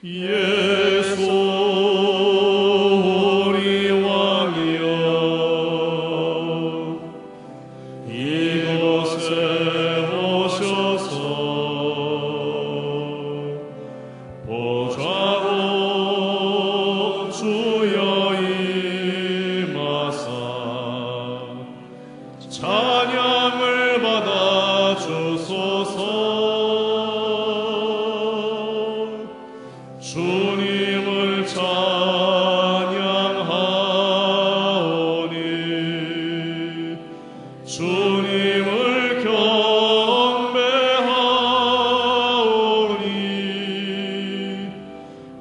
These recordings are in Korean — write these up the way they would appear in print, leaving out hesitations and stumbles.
예수 우리 왕이여, 이곳에 오셔서 보좌로 주여 임하사 찬양을 받아 주소서. 주님을 찬양하오니 주님을 경배하오니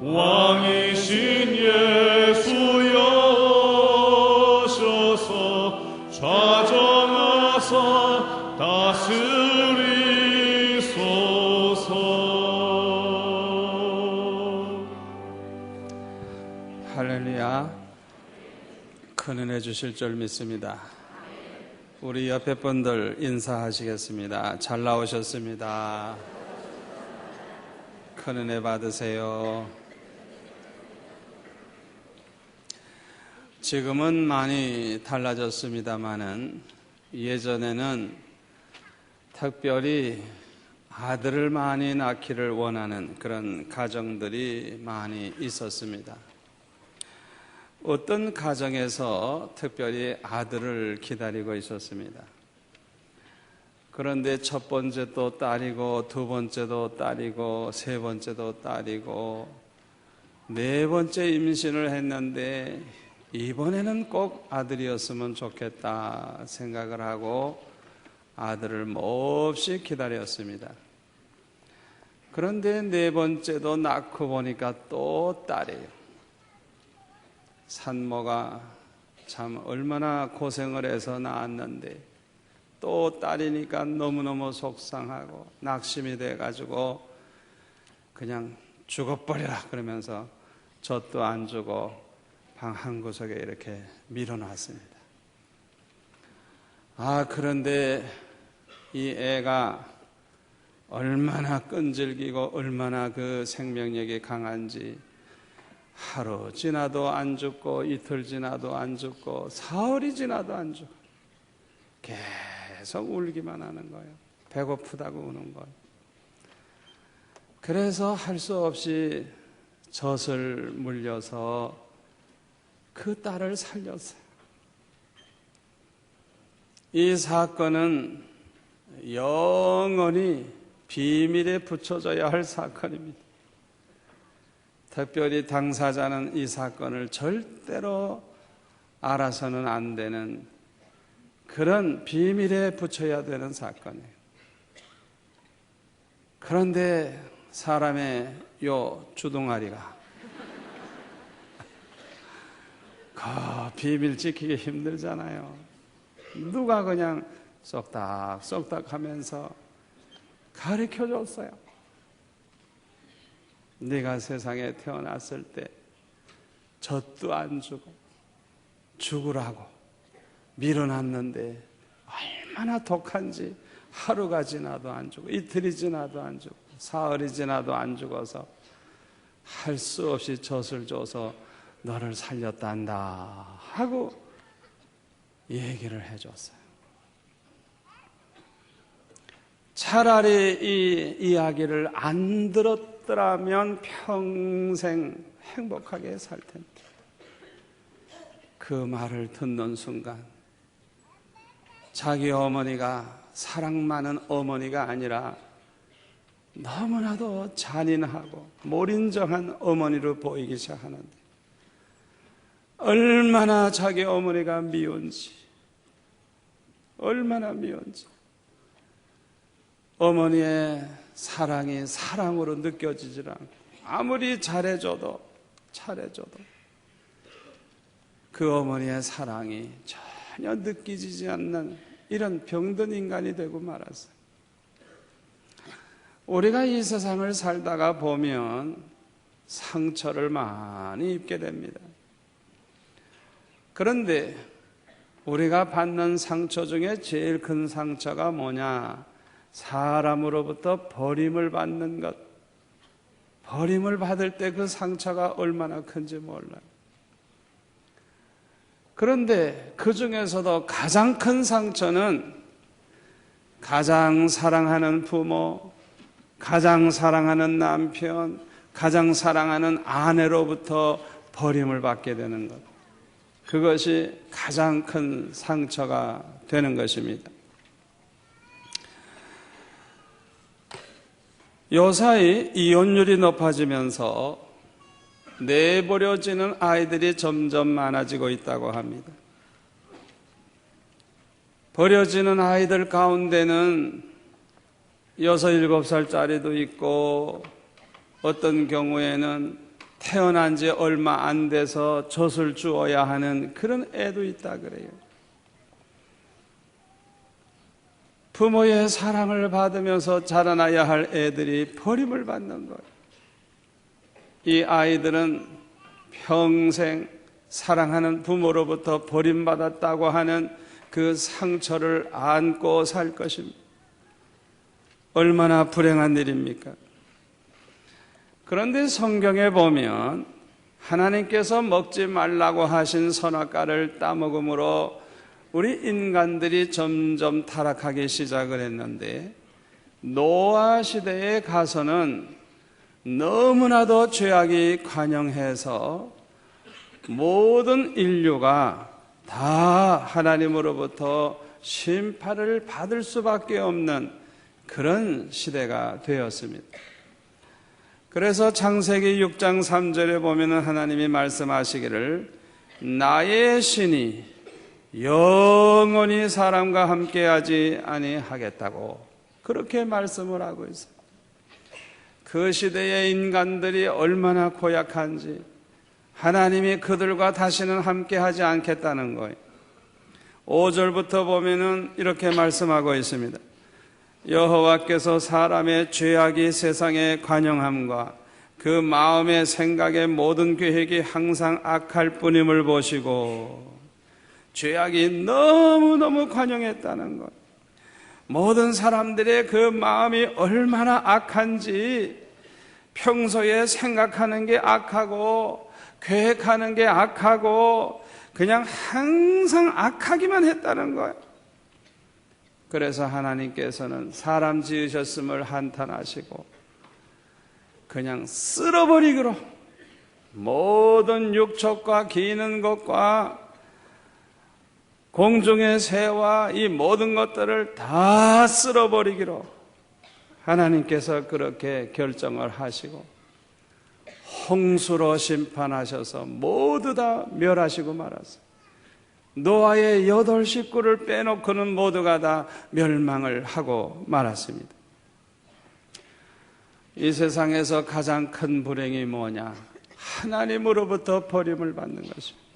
왕이신 예수여 오셔서 좌정하사 다스리소서. 할렐루야. 큰 은혜 주실 줄 믿습니다. 우리 옆에 분들 인사하시겠습니다. 잘 나오셨습니다. 큰 은혜 받으세요. 지금은 많이 달라졌습니다마는 예전에는 특별히 아들을 많이 낳기를 원하는 그런 가정들이 많이 있었습니다. 어떤 가정에서 특별히 아들을 기다리고 있었습니다. 그런데 첫 번째도 딸이고 두 번째도 딸이고 세 번째도 딸이고 네 번째 임신을 했는데 이번에는 꼭 아들이었으면 좋겠다 생각을 하고 아들을 몹시 기다렸습니다. 그런데 네 번째도 낳고 보니까 또 딸이에요. 산모가 참 얼마나 고생을 해서 낳았는데 또 딸이니까 너무너무 속상하고 낙심이 돼가지고 그냥 죽어버려라 그러면서 젖도 안 주고 방 한 구석에 이렇게 밀어놨습니다. 그런데 이 애가 얼마나 끈질기고 얼마나 그 생명력이 강한지 하루 지나도 안 죽고 이틀 지나도 안 죽고 사흘이 지나도 안 죽고 계속 울기만 하는 거예요. 배고프다고 우는 거예요. 그래서 할 수 없이 젖을 물려서 그 딸을 살렸어요. 이 사건은 영원히 비밀에 붙여져야 할 사건입니다. 특별히 당사자는 이 사건을 절대로 알아서는 안 되는 그런 비밀에 붙여야 되는 사건이에요. 그런데 사람의 요 주둥아리가 그 비밀 지키기 힘들잖아요. 누가 그냥 쏙닥쏙닥 하면서 가르쳐줬어요. 네가 세상에 태어났을 때 젖도 안 주고 죽으라고 밀어놨는데 얼마나 독한지 하루가 지나도 안 주고 이틀이 지나도 안 주고 사흘이 지나도 안 죽어서 할 수 없이 젖을 줘서 너를 살렸단다 하고 얘기를 해줬어요. 차라리 이 이야기를 안 들었더라면 평생 행복하게 살 텐데 그 말을 듣는 순간 자기 어머니가 사랑 많은 어머니가 아니라 너무나도 잔인하고 몰인정한 어머니로 보이기 시작하는데 얼마나 자기 어머니가 미운지 얼마나 미운지 어머니의 사랑이 사랑으로 느껴지질 않고 아무리 잘해줘도 그 어머니의 사랑이 전혀 느끼지지 않는 이런 병든 인간이 되고 말았어요. 우리가 이 세상을 살다가 보면 상처를 많이 입게 됩니다. 그런데 우리가 받는 상처 중에 제일 큰 상처가 뭐냐? 사람으로부터 버림을 받는 것. 버림을 받을 때 그 상처가 얼마나 큰지 몰라요. 그런데 그 중에서도 가장 큰 상처는 가장 사랑하는 부모, 가장 사랑하는 남편, 가장 사랑하는 아내로부터 버림을 받게 되는 것. 그것이 가장 큰 상처가 되는 것입니다. 요사이 이혼율이 높아지면서 내버려지는 아이들이 점점 많아지고 있다고 합니다. 버려지는 아이들 가운데는 6, 7살짜리도 있고 어떤 경우에는 태어난 지 얼마 안 돼서 젖을 주어야 하는 그런 애도 있다 그래요. 부모의 사랑을 받으면서 자라나야 할 애들이 버림을 받는 거예요. 이 아이들은 평생 사랑하는 부모로부터 버림받았다고 하는 그 상처를 안고 살 것입니다. 얼마나 불행한 일입니까? 그런데 성경에 보면 하나님께서 먹지 말라고 하신 선악과를 따먹음으로 우리 인간들이 점점 타락하기 시작을 했는데, 노아 시대에 가서는 너무나도 죄악이 관영해서 모든 인류가 다 하나님으로부터 심판을 받을 수밖에 없는 그런 시대가 되었습니다. 그래서 창세기 6장 3절에 보면 하나님이 말씀하시기를 나의 신이 영원히 사람과 함께하지 아니하겠다고 그렇게 말씀을 하고 있어요. 그 시대의 인간들이 얼마나 고약한지 하나님이 그들과 다시는 함께하지 않겠다는 거예요. 5절부터 보면은 이렇게 말씀하고 있습니다. 여호와께서 사람의 죄악이 세상에 관영함과 그 마음의 생각의 모든 계획이 항상 악할 뿐임을 보시고, 죄악이 너무너무 관영했다는 것, 모든 사람들의 그 마음이 얼마나 악한지, 평소에 생각하는 게 악하고 계획하는 게 악하고 그냥 항상 악하기만 했다는 거예요. 그래서 하나님께서는 사람 지으셨음을 한탄하시고 그냥 쓸어버리기로 모든 육축과 기는 것과 공중의 새와 이 모든 것들을 다 쓸어버리기로 하나님께서 그렇게 결정을 하시고 홍수로 심판하셔서 모두 다 멸하시고 말았어요. 노아의 8 식구를 빼놓고는 모두가 다 멸망을 하고 말았습니다. 이 세상에서 가장 큰 불행이 뭐냐? 하나님으로부터 버림을 받는 것입니다.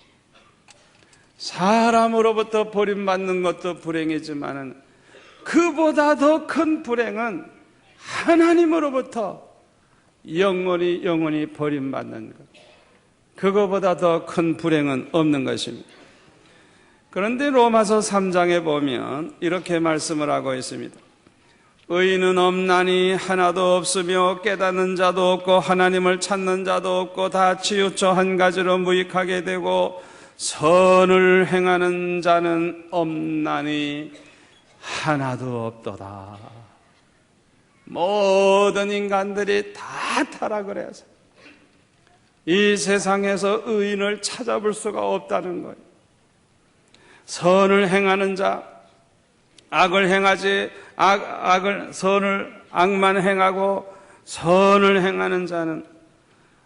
사람으로부터 버림받는 것도 불행이지만 그보다 더 큰 불행은 하나님으로부터 영원히 버림받는 것, 그거보다 더 큰 불행은 없는 것입니다. 그런데 로마서 3장에 보면 이렇게 말씀을 하고 있습니다. 의인은 없나니 하나도 없으며 깨닫는 자도 없고 하나님을 찾는 자도 없고 다 치우쳐 한 가지로 무익하게 되고 선을 행하는 자는 없나니 하나도 없도다. 모든 인간들이 다 타락을 해서 이 세상에서 의인을 찾아볼 수가 없다는 거예요. 선을 행하는 자, 악을 행하지 악만 행하고 선을 행하는 자는,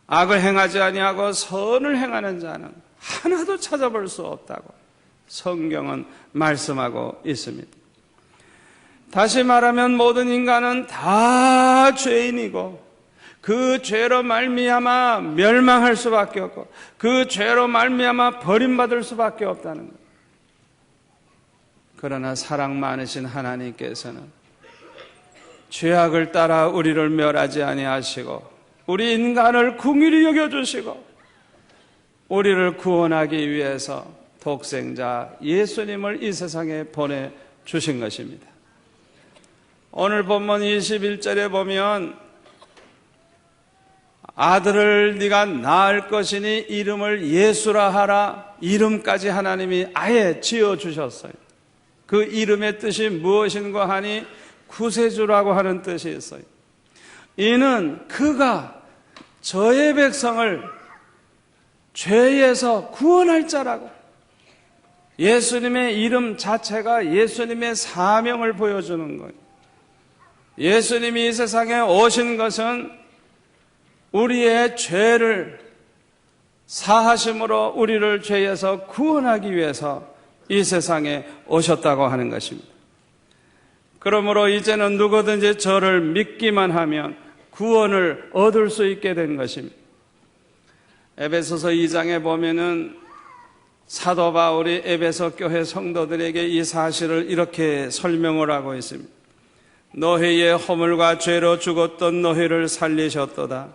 악을 행하지 아니하고 선을 행하는 자는 하나도 찾아볼 수 없다고 성경은 말씀하고 있습니다. 다시 말하면 모든 인간은 다 죄인이고 그 죄로 말미암아 멸망할 수밖에 없고 그 죄로 말미암아 버림받을 수밖에 없다는 거예요. 그러나 사랑 많으신 하나님께서는 죄악을 따라 우리를 멸하지 아니하시고 우리 인간을 긍휼히 여겨주시고 우리를 구원하기 위해서 독생자 예수님을 이 세상에 보내주신 것입니다. 오늘 본문 21절에 보면 아들을 네가 낳을 것이니 이름을 예수라 하라. 이름까지 하나님이 아예 지어주셨어요. 그 이름의 뜻이 무엇인가 하니 구세주라고 하는 뜻이 있어요. 이는 그가 저의 백성을 죄에서 구원할 자라고. 예수님의 이름 자체가 예수님의 사명을 보여주는 거예요. 예수님이 이 세상에 오신 것은 우리의 죄를 사하심으로 우리를 죄에서 구원하기 위해서 이 세상에 오셨다고 하는 것입니다. 그러므로 이제는 누구든지 저를 믿기만 하면 구원을 얻을 수 있게 된 것입니다. 에베소서 2장에 보면은 사도 바울이 에베소 교회 성도들에게 이 사실을 이렇게 설명을 하고 있습니다. 너희의 허물과 죄로 죽었던 너희를 살리셨도다.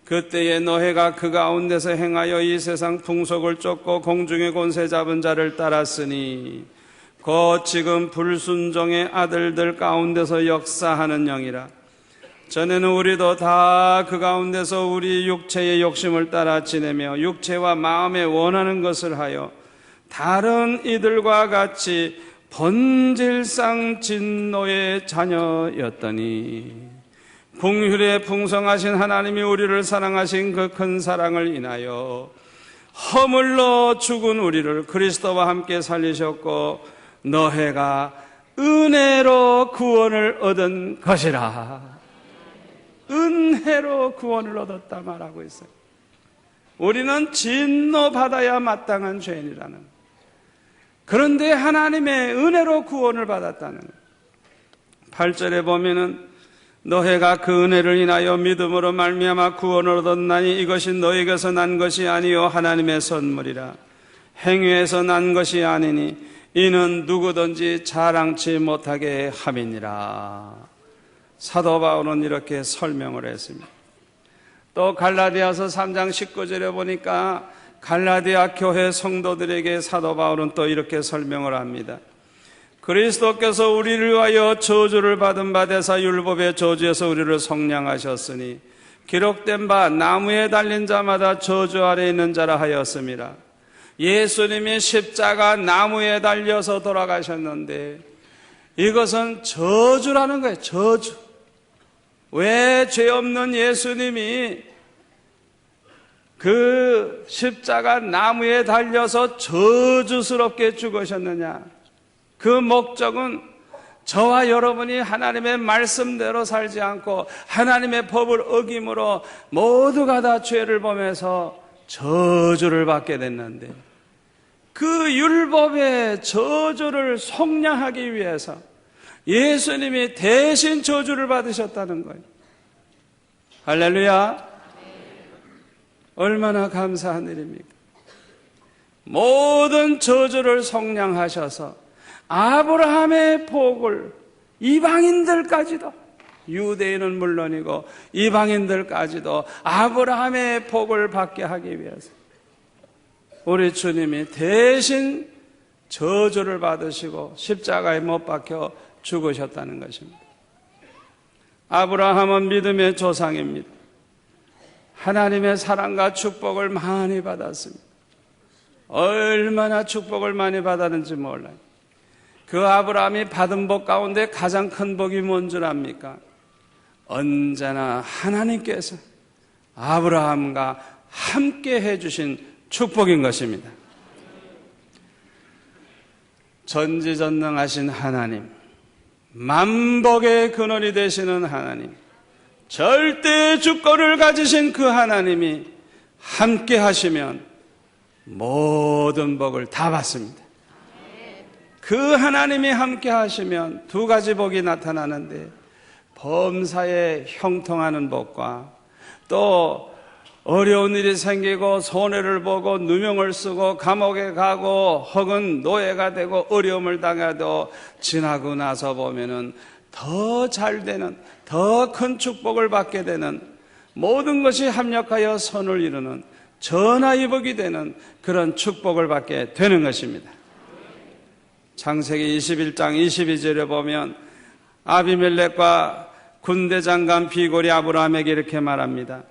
그때에 너희가 그 가운데서 행하여 이 세상 풍속을 쫓고 공중의 권세 잡은 자를 따랐으니 곧 지금 불순종의 아들들 가운데서 역사하는 영이라. 전에는 우리도 다 그 가운데서 우리 육체의 욕심을 따라 지내며 육체와 마음에 원하는 것을 하여 다른 이들과 같이 본질상 진노의 자녀였더니 긍휼에 풍성하신 하나님이 우리를 사랑하신 그 큰 사랑을 인하여 허물로 죽은 우리를 그리스도와 함께 살리셨고 너희가 은혜로 구원을 얻은 것이라. 은혜로 구원을 얻었다 말하고 있어요. 우리는 진노받아야 마땅한 죄인이라는 거예요. 그런데 하나님의 은혜로 구원을 받았다는 거예요. 8절에 보면은 너희가 그 은혜를 인하여 믿음으로 말미암아 구원을 얻었나니 이것이 너희에게서 난 것이 아니요 하나님의 선물이라. 행위에서 난 것이 아니니 이는 누구든지 자랑치 못하게 함이니라. 사도 바울은 이렇게 설명을 했습니다. 또 갈라디아서 3장 19절에 보니까 갈라디아 교회 성도들에게 사도 바울은 또 이렇게 설명을 합니다. 그리스도께서 우리를 위하여 저주를 받은 바 되사 율법의 저주에서 우리를 속량하셨으니 기록된 바 나무에 달린 자마다 저주 아래 있는 자라 하였음이라. 예수님이 십자가 나무에 달려서 돌아가셨는데 이것은 저주라는 거예요. 저주. 왜 죄 없는 예수님이 그 십자가 나무에 달려서 저주스럽게 죽으셨느냐? 그 목적은 저와 여러분이 하나님의 말씀대로 살지 않고 하나님의 법을 어김으로 모두가 다 죄를 범해서 저주를 받게 됐는데 그 율법의 저주를 속량하기 위해서 예수님이 대신 저주를 받으셨다는 거예요. 할렐루야. 얼마나 감사한 일입니까? 모든 저주를 속량하셔서 아브라함의 복을 이방인들까지도, 유대인은 물론이고 이방인들까지도 아브라함의 복을 받게 하기 위해서 우리 주님이 대신 저주를 받으시고 십자가에 못 박혀 죽으셨다는 것입니다. 아브라함은 믿음의 조상입니다. 하나님의 사랑과 축복을 많이 받았습니다. 얼마나 축복을 많이 받았는지 몰라요. 그 아브라함이 받은 복 가운데 가장 큰 복이 뭔 줄 압니까? 언제나 하나님께서 아브라함과 함께 해주신 축복인 것입니다. 전지전능하신 하나님, 만복의 근원이 되시는 하나님, 절대 주권을 가지신 그 하나님이 함께 하시면 모든 복을 다 받습니다. 그 하나님이 함께 하시면 두 가지 복이 나타나는데 범사에 형통하는 복과 또 어려운 일이 생기고 손해를 보고 누명을 쓰고 감옥에 가고 혹은 노예가 되고 어려움을 당해도 지나고 나서 보면은 더 잘 되는, 더 큰 축복을 받게 되는, 모든 것이 합력하여 선을 이루는 전하의 복이 되는 그런 축복을 받게 되는 것입니다. 창세기 21장 22절에 보면 아비멜렉과 군대 장관 비골이 아브라함에게 이렇게 말합니다.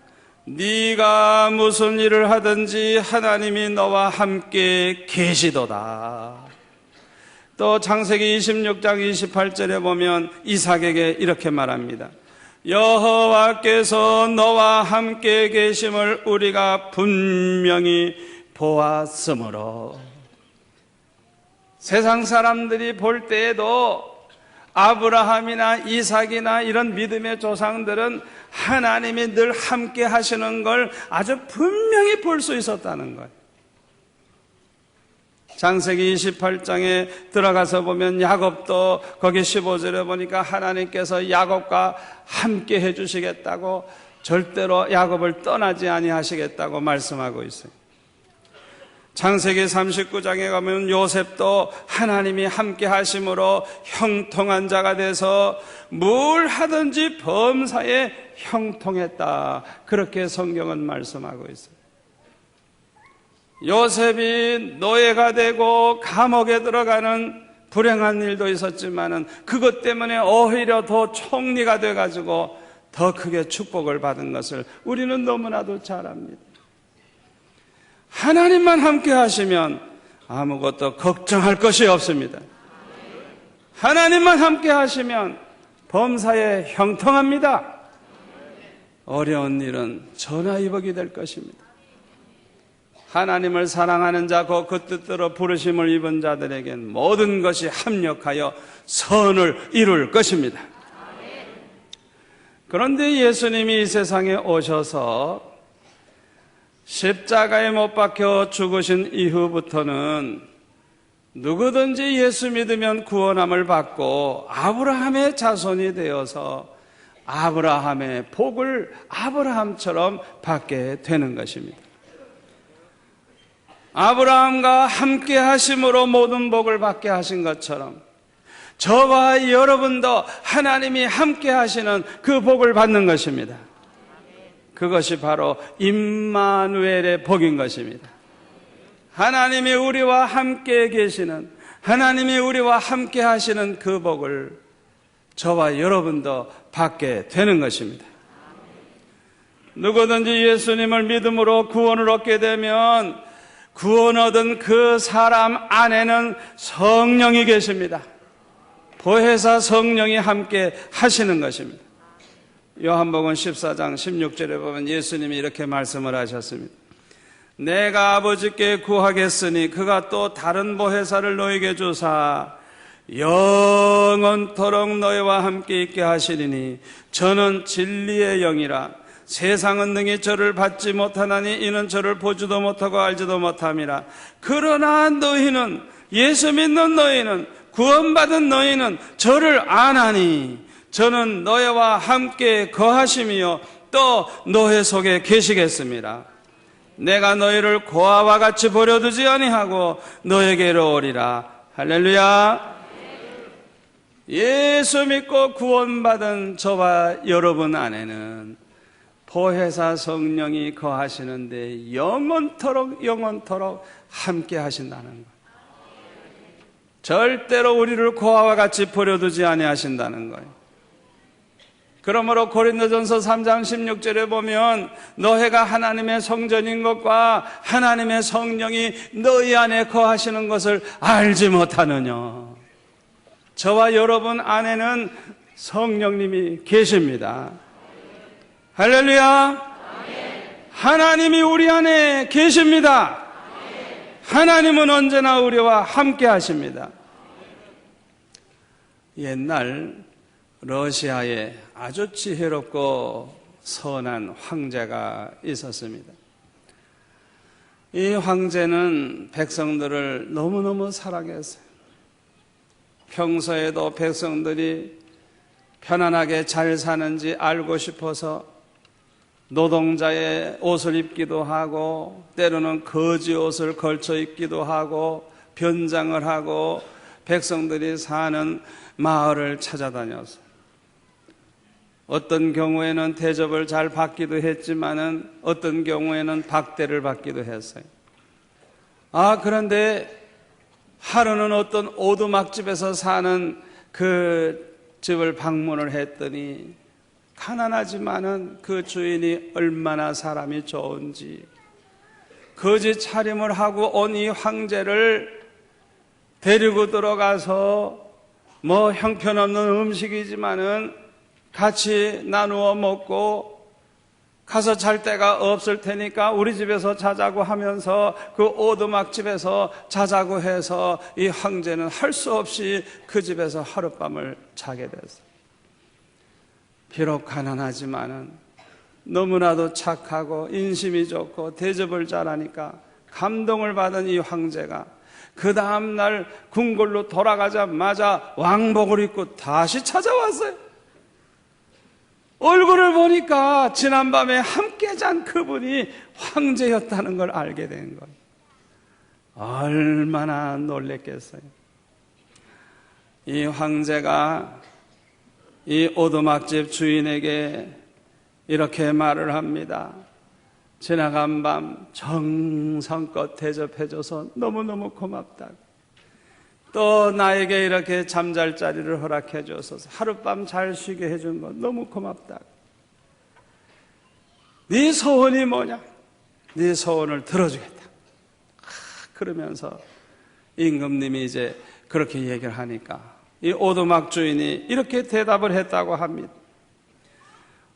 네가 무슨 일을 하든지 하나님이 너와 함께 계시도다. 또 창세기 26장 28절에 보면 이삭에게 이렇게 말합니다. 여호와께서 너와 함께 계심을 우리가 분명히 보았으므로. 세상 사람들이 볼 때에도 아브라함이나 이삭이나 이런 믿음의 조상들은 하나님이 늘 함께 하시는 걸 아주 분명히 볼 수 있었다는 거예요. 창세기 28장에 들어가서 보면 야곱도 거기 15절에 보니까 하나님께서 야곱과 함께 해주시겠다고, 절대로 야곱을 떠나지 아니하시겠다고 말씀하고 있어요. 창세기 39장에 가면 요셉도 하나님이 함께 하심으로 형통한 자가 돼서 뭘 하든지 범사에 형통했다, 그렇게 성경은 말씀하고 있어요. 요셉이 노예가 되고 감옥에 들어가는 불행한 일도 있었지만은 그것 때문에 오히려 더 총리가 돼가지고 더 크게 축복을 받은 것을 우리는 너무나도 잘 압니다. 하나님만 함께 하시면 아무것도 걱정할 것이 없습니다. 하나님만 함께 하시면 범사에 형통합니다. 어려운 일은 전화위복이 될 것입니다. 하나님을 사랑하는 자, 그 뜻대로 부르심을 입은 자들에겐 모든 것이 합력하여 선을 이룰 것입니다. 그런데 예수님이 이 세상에 오셔서 십자가에 못 박혀 죽으신 이후부터는 누구든지 예수 믿으면 구원함을 받고 아브라함의 자손이 되어서 아브라함의 복을 아브라함처럼 받게 되는 것입니다. 아브라함과 함께 하심으로 모든 복을 받게 하신 것처럼 저와 여러분도 하나님이 함께 하시는 그 복을 받는 것입니다. 그것이 바로 임마누엘의 복인 것입니다. 하나님이 우리와 함께 계시는, 하나님이 우리와 함께 하시는 그 복을 저와 여러분도 받게 되는 것입니다. 누구든지 예수님을 믿음으로 구원을 얻게 되면 구원 얻은 그 사람 안에는 성령이 계십니다. 보혜사 성령이 함께 하시는 것입니다. 요한복음 14장 16절에 보면 예수님이 이렇게 말씀을 하셨습니다. 내가 아버지께 구하겠으니 그가 또 다른 보혜사를 너에게 주사 영원토록 너희와 함께 있게 하시리니 저는 진리의 영이라. 세상은 능히 저를 받지 못하나니 이는 저를 보지도 못하고 알지도 못함이라. 그러나 너희는, 예수 믿는 너희는, 구원받은 너희는 저를 아나니 저는 너희와 함께 거하심이요 또 너희 속에 계시겠습니다. 내가 너희를 고아와 같이 버려두지 아니하고 너에게로 오리라. 할렐루야. 예수 믿고 구원받은 저와 여러분 안에는 보혜사 성령이 거하시는데 영원토록 함께 하신다는 것. 절대로 우리를 고아와 같이 버려두지 아니하신다는 거예요. 그러므로 고린도전서 3장 16절에 보면 너희가 하나님의 성전인 것과 하나님의 성령이 너희 안에 거하시는 것을 알지 못하느냐. 저와 여러분 안에는 성령님이 계십니다. 할렐루야. 하나님이 우리 안에 계십니다. 하나님은 언제나 우리와 함께 하십니다. 옛날 러시아에 아주 지혜롭고 선한 황제가 있었습니다. 이 황제는 백성들을 너무너무 사랑했어요. 평소에도 백성들이 편안하게 잘 사는지 알고 싶어서 노동자의 옷을 입기도 하고 때로는 거지 옷을 걸쳐 입기도 하고 변장을 하고 백성들이 사는 마을을 찾아다녀서 어떤 경우에는 대접을 잘 받기도 했지만은 어떤 경우에는 박대를 받기도 했어요. 그런데 하루는 어떤 오두막집에서 사는 그 집을 방문을 했더니 가난하지만은 그 주인이 얼마나 사람이 좋은지, 거짓 차림을 하고 온 이 황제를 데리고 들어가서 뭐 형편없는 음식이지만은 같이 나누어 먹고, 가서 잘 데가 없을 테니까 우리 집에서 자자고 하면서 그 오두막집에서 자자고 해서 이 황제는 할 수 없이 그 집에서 하룻밤을 자게 됐어요. 비록 가난하지만은 너무나도 착하고 인심이 좋고 대접을 잘하니까 감동을 받은 이 황제가 그 다음날 궁궐로 돌아가자마자 왕복을 입고 다시 찾아왔어요. 얼굴을 보니까 지난밤에 함께 잔 그분이 황제였다는 걸 알게 된 거예요. 얼마나 놀랬겠어요. 이 황제가 이 오두막집 주인에게 이렇게 말을 합니다. 지나간 밤 정성껏 대접해줘서 너무너무 고맙다고. 또 나에게 이렇게 잠잘 자리를 허락해 줘서 하룻밤 잘 쉬게 해준 거 너무 고맙다. 네 소원이 뭐냐? 네 소원을 들어주겠다. 그러면서 임금님이 이제 그렇게 얘기를 하니까 이 오두막 주인이 이렇게 대답을 했다고 합니다.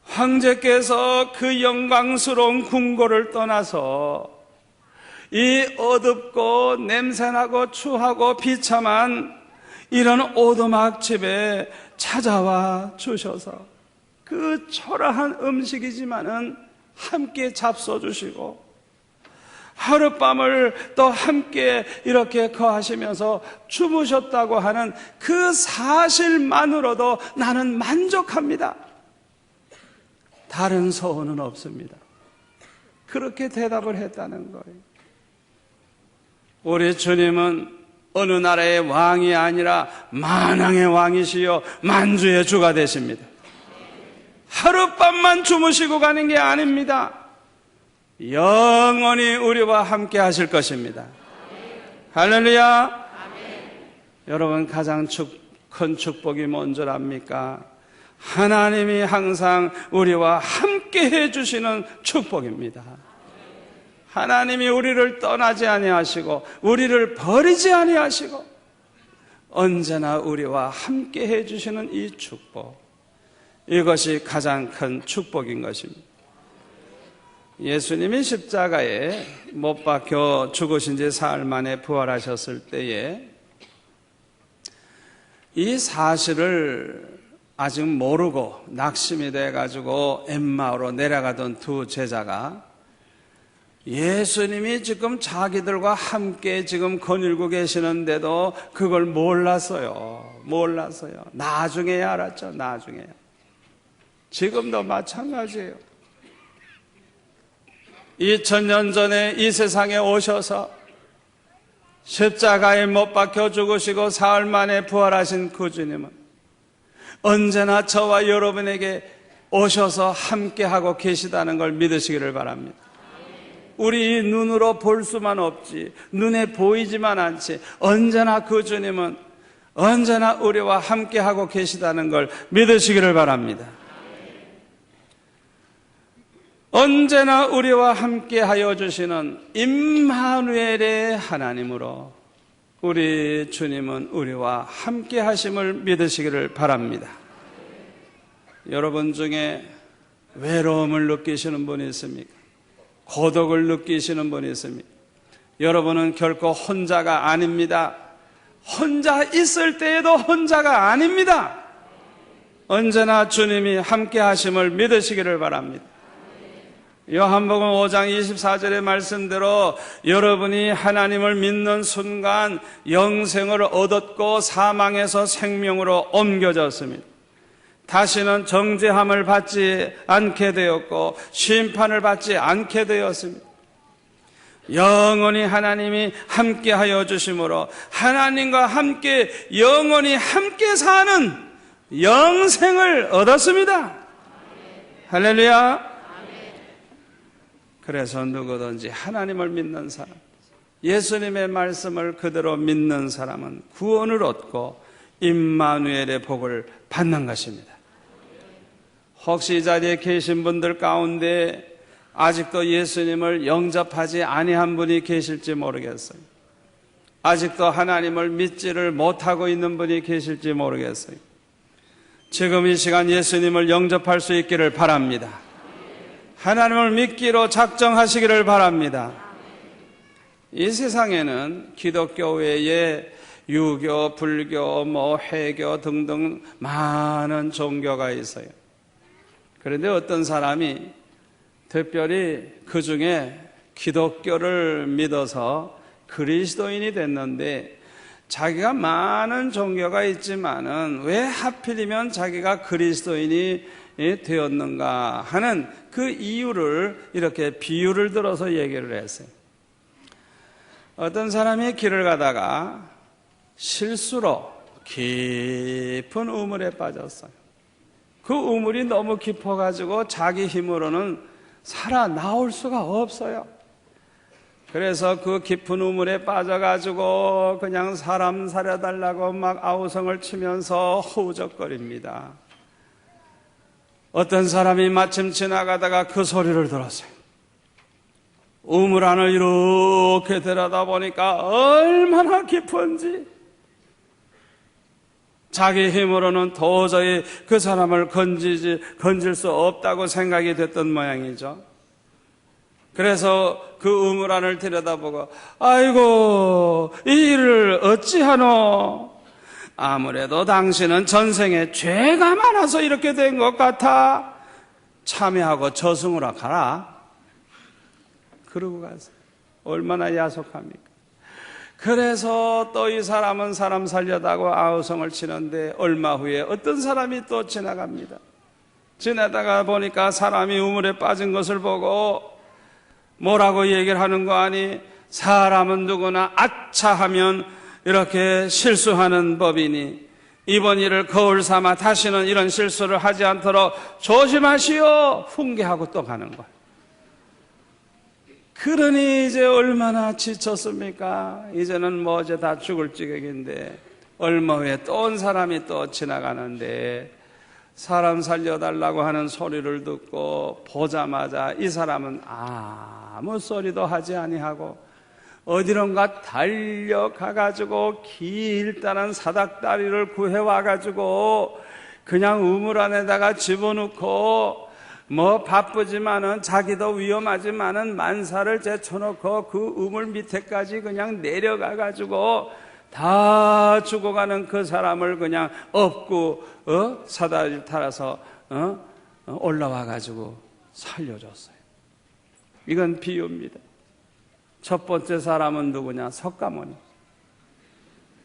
황제께서 그 영광스러운 궁궐을 떠나서 이 어둡고 냄새나고 추하고 비참한 이런 오두막 집에 찾아와 주셔서 그 초라한 음식이지만은 함께 잡숴 주시고 하룻밤을 또 함께 이렇게 거하시면서 주무셨다고 하는 그 사실만으로도 나는 만족합니다. 다른 소원은 없습니다. 그렇게 대답을 했다는 거예요. 우리 주님은 어느 나라의 왕이 아니라 만왕의 왕이시요 만주의 주가 되십니다. 하룻밤만 주무시고 가는 게 아닙니다. 영원히 우리와 함께 하실 것입니다. 할렐루야. 여러분, 가장 큰 축복이 뭔 줄 압니까? 하나님이 항상 우리와 함께 해주시는 축복입니다. 하나님이 우리를 떠나지 아니하시고 우리를 버리지 아니하시고 언제나 우리와 함께 해주시는 이 축복, 이것이 가장 큰 축복인 것입니다. 예수님이 십자가에 못 박혀 죽으신 지 사흘 만에 부활하셨을 때에 이 사실을 아직 모르고 낙심이 돼가지고 엠마오로 내려가던 두 제자가 예수님이 지금 자기들과 함께 지금 거닐고 계시는데도 그걸 몰랐어요. 나중에야 알았죠. 나중에야. 지금도 마찬가지예요. 2000년 전에 이 세상에 오셔서 십자가에 못 박혀 죽으시고 사흘 만에 부활하신 그 주님은 언제나 저와 여러분에게 오셔서 함께하고 계시다는 걸 믿으시기를 바랍니다. 우리 눈으로 볼 수만 없지, 눈에 보이지만 않지, 언제나 그 주님은 언제나 우리와 함께하고 계시다는 걸 믿으시기를 바랍니다. 언제나 우리와 함께하여 주시는 임마누엘의 하나님으로 우리 주님은 우리와 함께하심을 믿으시기를 바랍니다. 여러분 중에 외로움을 느끼시는 분이 있습니까? 고독을 느끼시는 분이 있습니까? 여러분은 결코 혼자가 아닙니다. 혼자 있을 때에도 혼자가 아닙니다. 언제나 주님이 함께 하심을 믿으시기를 바랍니다. 요한복음 5장 24절의 말씀대로 여러분이 하나님을 믿는 순간 영생을 얻었고 사망에서 생명으로 옮겨졌습니다. 다시는 정죄함을 받지 않게 되었고 심판을 받지 않게 되었습니다. 영원히 하나님이 함께하여 주심으로 하나님과 함께 영원히 함께 사는 영생을 얻었습니다. 할렐루야. 그래서 누구든지 하나님을 믿는 사람, 예수님의 말씀을 그대로 믿는 사람은 구원을 얻고 임마누엘의 복을 받는 것입니다. 혹시 이 자리에 계신 분들 가운데 아직도 예수님을 영접하지 아니한 분이 계실지 모르겠어요. 아직도 하나님을 믿지를 못하고 있는 분이 계실지 모르겠어요. 지금 이 시간 예수님을 영접할 수 있기를 바랍니다. 하나님을 믿기로 작정하시기를 바랍니다. 이 세상에는 기독교 외에 유교, 불교, 해교 등등 많은 종교가 있어요. 그런데 어떤 사람이 특별히 그 중에 기독교를 믿어서 그리스도인이 됐는데 자기가 많은 종교가 있지만은 왜 하필이면 자기가 그리스도인이 되었는가 하는 그 이유를 이렇게 비유를 들어서 얘기를 했어요. 어떤 사람이 길을 가다가 실수로 깊은 우물에 빠졌어요. 그 우물이 너무 깊어가지고 자기 힘으로는 살아나올 수가 없어요. 그래서 그 깊은 우물에 빠져가지고 그냥 사람 살려달라고 막 아우성을 치면서 허우적거립니다. 어떤 사람이 마침 지나가다가 그 소리를 들었어요. 우물 안을 이렇게 들여다보니까 얼마나 깊은지 자기 힘으로는 도저히 그 사람을 건질 수 없다고 생각이 됐던 모양이죠. 그래서 그 우물 안을 들여다보고 아이고 이 일을 어찌하노? 아무래도 당신은 전생에 죄가 많아서 이렇게 된 것 같아. 참회하고 저승으로 가라. 그러고 가세요. 얼마나 야속합니까? 그래서 또 이 사람은 사람 살려다고 아우성을 치는데 얼마 후에 어떤 사람이 또 지나갑니다. 지나다가 보니까 사람이 우물에 빠진 것을 보고 뭐라고 얘기를 하는 거 아니? 사람은 누구나 아차하면 이렇게 실수하는 법이니 이번 일을 거울 삼아 다시는 이런 실수를 하지 않도록 조심하시오. 훈계하고 또 가는 거예요. 그러니 이제 얼마나 지쳤습니까? 이제는 뭐 이제 다 죽을 지경인데 얼마 후에 또 온 사람이 또 지나가는데 사람 살려달라고 하는 소리를 듣고 보자마자 이 사람은 아무 소리도 하지 아니하고 어디론가 달려가가지고 길다란 사닥다리를 구해와가지고 그냥 우물 안에다가 집어넣고 뭐 바쁘지만은 자기도 위험하지만은 만사를 제쳐놓고 그 우물 밑에까지 그냥 내려가가지고 다 죽어가는 그 사람을 그냥 업고 사다리를 타라서 올라와가지고 살려줬어요. 이건 비유입니다. 첫 번째 사람은 누구냐? 석가모니.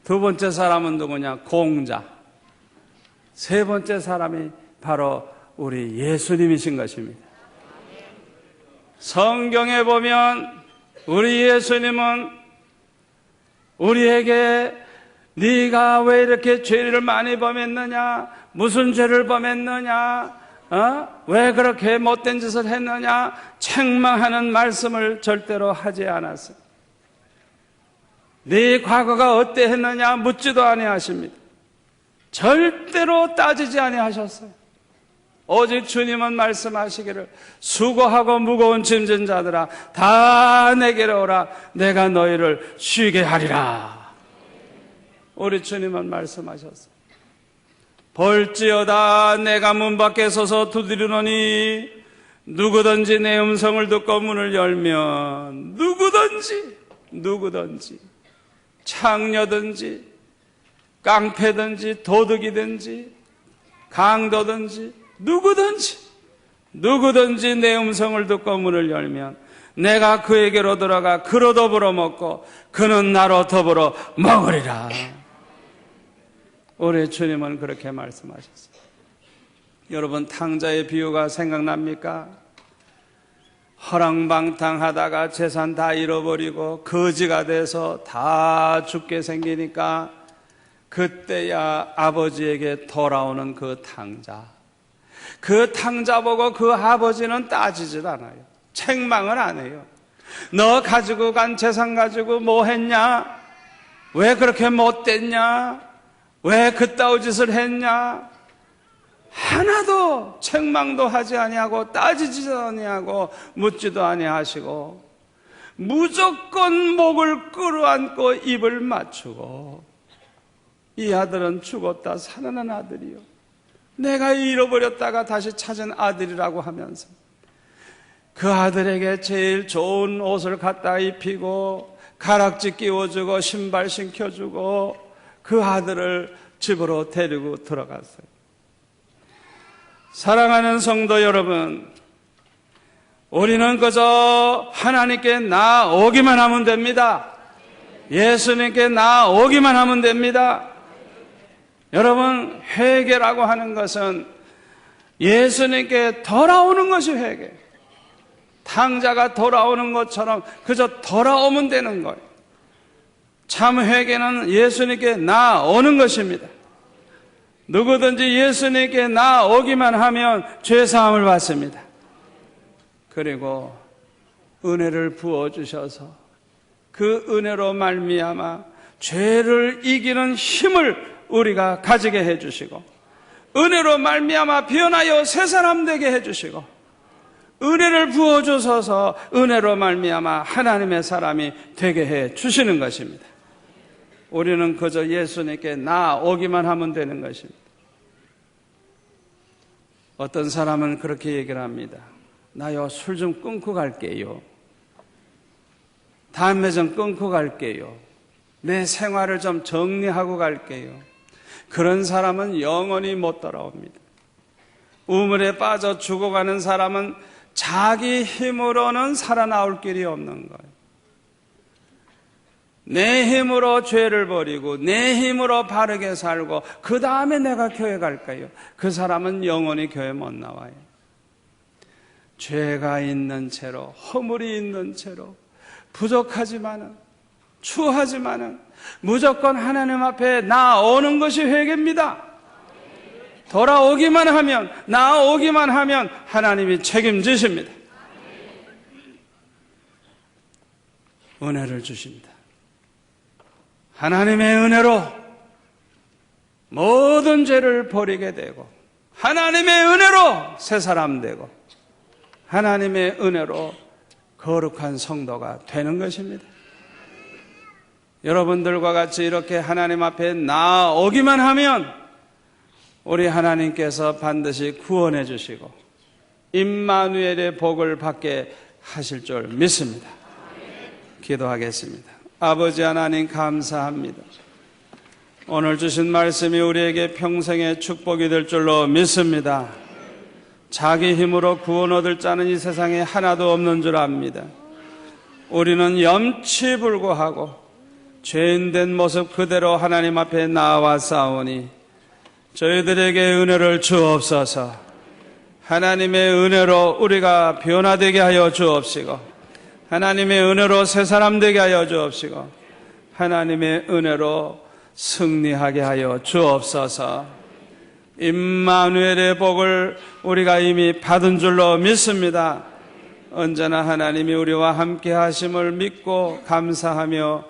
두 번째 사람은 누구냐? 공자. 세 번째 사람이 바로 우리 예수님이신 것입니다. 성경에 보면 우리 예수님은 우리에게 네가 왜 이렇게 죄를 많이 범했느냐? 무슨 죄를 범했느냐? 왜 그렇게 못된 짓을 했느냐? 책망하는 말씀을 절대로 하지 않았어요. 네 과거가 어때했느냐? 묻지도 아니하십니다. 절대로 따지지 아니하셨어요. 오직 주님은 말씀하시기를 수고하고 무거운 짐진 자들아 다 내게로 오라 내가 너희를 쉬게 하리라. 우리 주님은 말씀하셨어요. 볼지어다 내가 문 밖에 서서 두드리노니 누구든지 내 음성을 듣고 문을 열면 누구든지 창녀든지 깡패든지 도둑이든지 강도든지 누구든지 내 음성을 듣고 문을 열면 내가 그에게로 들어가 그로 더불어 먹고 그는 나로 더불어 먹으리라. 우리 주님은 그렇게 말씀하셨어요. 여러분 탕자의 비유가 생각납니까? 허랑방탕하다가 재산 다 잃어버리고 거지가 돼서 다 죽게 생기니까 그때야 아버지에게 돌아오는 그 탕자. 그 탕자 보고 그 아버지는 따지질 않아요. 책망을 안 해요. 너 가지고 간 재산 가지고 뭐 했냐? 왜 그렇게 못됐냐? 왜 그따위 짓을 했냐? 하나도 책망도 하지 아니하고 따지지도 아니하고 묻지도 아니하시고 무조건 목을 끌어안고 입을 맞추고 이 아들은 죽었다 살아난 아들이요 내가 잃어버렸다가 다시 찾은 아들이라고 하면서 그 아들에게 제일 좋은 옷을 갖다 입히고 가락지 끼워주고 신발 신겨주고 그 아들을 집으로 데리고 들어갔어요. 사랑하는 성도 여러분, 우리는 그저 하나님께 나오기만 하면 됩니다. 예수님께 나오기만 하면 됩니다. 여러분, 회개라고 하는 것은 예수님께 돌아오는 것이 회개. 탕자가 돌아오는 것처럼 그저 돌아오면 되는 거예요. 참 회개는 예수님께 나오는 것입니다. 누구든지 예수님께 나오기만 하면 죄사함을 받습니다. 그리고 은혜를 부어주셔서 그 은혜로 말미암아 죄를 이기는 힘을 우리가 가지게 해주시고 은혜로 말미암아 변하여 새 사람 되게 해주시고 은혜를 부어주셔서 은혜로 말미암아 하나님의 사람이 되게 해주시는 것입니다. 우리는 그저 예수님께 나오기만 하면 되는 것입니다. 어떤 사람은 그렇게 얘기를 합니다. 나요 술 좀 끊고 갈게요. 담배 좀 끊고 갈게요. 내 생활을 좀 정리하고 갈게요. 그런 사람은 영원히 못 돌아옵니다. 우물에 빠져 죽어가는 사람은 자기 힘으로는 살아나올 길이 없는 거예요. 내 힘으로 죄를 버리고 내 힘으로 바르게 살고 그 다음에 내가 교회 갈까요? 그 사람은 영원히 교회 못 나와요. 죄가 있는 채로 허물이 있는 채로 부족하지만은 추하지만은 무조건 하나님 앞에 나오는 것이 회개입니다. 돌아오기만 하면 나오기만 하면 하나님이 책임지십니다. 은혜를 주십니다. 하나님의 은혜로 모든 죄를 버리게 되고 하나님의 은혜로 새 사람 되고 하나님의 은혜로 거룩한 성도가 되는 것입니다. 여러분들과 같이 이렇게 하나님 앞에 나오기만 하면 우리 하나님께서 반드시 구원해 주시고 임마누엘의 복을 받게 하실 줄 믿습니다. 기도하겠습니다. 아버지 하나님 감사합니다. 오늘 주신 말씀이 우리에게 평생의 축복이 될 줄로 믿습니다. 자기 힘으로 구원 얻을 자는 이 세상에 하나도 없는 줄 압니다. 우리는 염치불고하고 죄인된 모습 그대로 하나님 앞에 나와 싸우니 저희들에게 은혜를 주옵소서. 하나님의 은혜로 우리가 변화되게 하여 주옵시고 하나님의 은혜로 새 사람 되게 하여 주옵시고 하나님의 은혜로 승리하게 하여 주옵소서. 임마누엘의 복을 우리가 이미 받은 줄로 믿습니다. 언제나 하나님이 우리와 함께 하심을 믿고 감사하며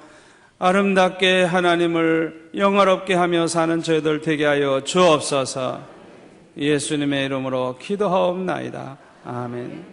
아름답게 하나님을 영화롭게 하며 사는 저희들 되게 하여 주옵소서. 예수님의 이름으로 기도하옵나이다. 아멘.